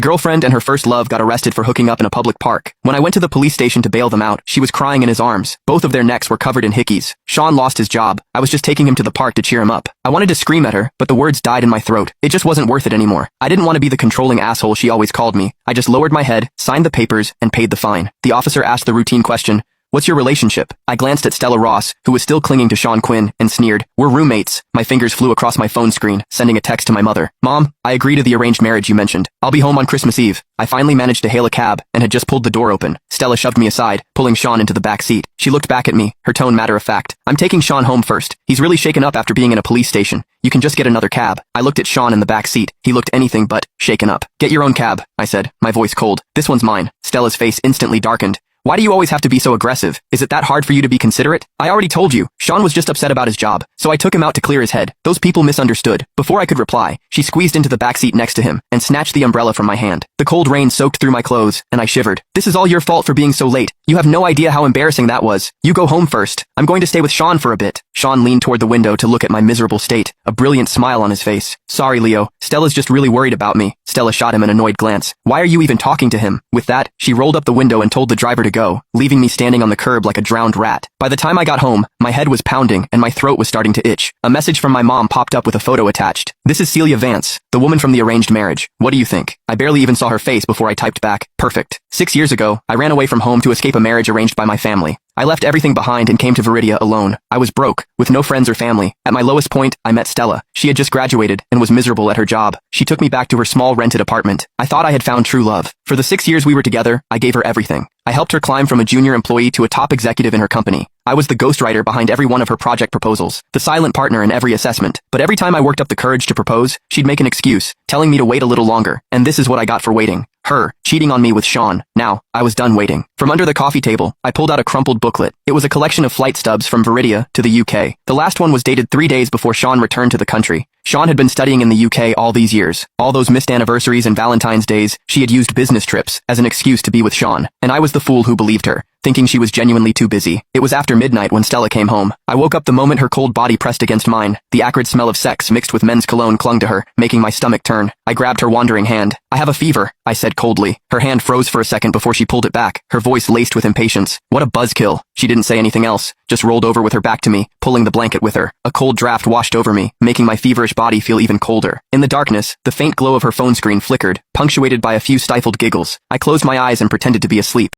Girlfriend and her first love got arrested for hooking up in a public park. When I went to the police station to bail them out, she was crying in his arms. Both of their necks were covered in hickeys. Sean lost his job. I was just taking him to the park to cheer him up. I wanted to scream at her, but the words died in my throat. It just wasn't worth it anymore. I didn't want to be the controlling asshole she always called me. I just lowered my head, signed the papers, and paid the fine. The officer asked the routine question, "What's your relationship?" I glanced at Stella Ross, who was still clinging to Sean Quinn, and sneered, "We're roommates." My fingers flew across my phone screen, sending a text to my mother. "Mom, I agree to the arranged marriage you mentioned. I'll be home on Christmas Eve." I finally managed to hail a cab, and had just pulled the door open. Stella shoved me aside, pulling Sean into the back seat. She looked back at me, her tone matter-of-fact. "I'm taking Sean home first. He's really shaken up after being in a police station. You can just get another cab." I looked at Sean in the back seat. He looked anything but shaken up. "Get your own cab," I said, my voice cold. "This one's mine." Stella's face instantly darkened. "Why do you always have to be so aggressive? Is it that hard for you to be considerate? I already told you, Sean was just upset about his job, so I took him out to clear his head. Those people misunderstood." Before I could reply, she squeezed into the backseat next to him and snatched the umbrella from my hand. The cold rain soaked through my clothes, and I shivered. "This is all your fault for being so late. You have no idea how embarrassing that was. You go home first. I'm going to stay with Sean for a bit." Sean leaned toward the window to look at my miserable state, a brilliant smile on his face. "Sorry, Leo. Stella's just really worried about me." Stella shot him an annoyed glance. "Why are you even talking to him?" With that, she rolled up the window and told the driver to go, leaving me standing on the curb like a drowned rat. By the time I got home, my head was pounding and my throat was starting to itch. A message from my mom popped up with a photo attached. "This is Celia Vance, the woman from the arranged marriage. What do you think?" I barely even saw her face before I typed back, "Perfect." 6 years ago, I ran away from home to escape a marriage arranged by my family. I left everything behind and came to Viridia alone. I was broke, with no friends or family. At my lowest point, I met Stella. She had just graduated and was miserable at her job. She took me back to her small rented apartment. I thought I had found true love. For the 6 years we were together, I gave her everything. I helped her climb from a junior employee to a top executive in her company. I was the ghostwriter behind every one of her project proposals, the silent partner in every assessment. But every time I worked up the courage to propose, she'd make an excuse, telling me to wait a little longer. And this is what I got for waiting. Her, cheating on me with Sean. Now, I was done waiting. From under the coffee table, I pulled out a crumpled booklet. It was a collection of flight stubs from Viridia to the UK. The last one was dated 3 days before Sean returned to the country. Sean had been studying in the UK all these years. All those missed anniversaries and Valentine's days, she had used business trips as an excuse to be with Sean. And I was the fool who believed her, thinking she was genuinely too busy. It was after midnight when Stella came home. I woke up the moment her cold body pressed against mine. The acrid smell of sex mixed with men's cologne clung to her, making my stomach turn. I grabbed her wandering hand. "I have a fever," I said coldly. Her hand froze for a second before she pulled it back, her voice laced with impatience. "What a buzzkill." She didn't say anything else, just rolled over with her back to me, pulling the blanket with her. A cold draft washed over me, making my feverish body feel even colder. In the darkness, the faint glow of her phone screen flickered, punctuated by a few stifled giggles. I closed my eyes and pretended to be asleep.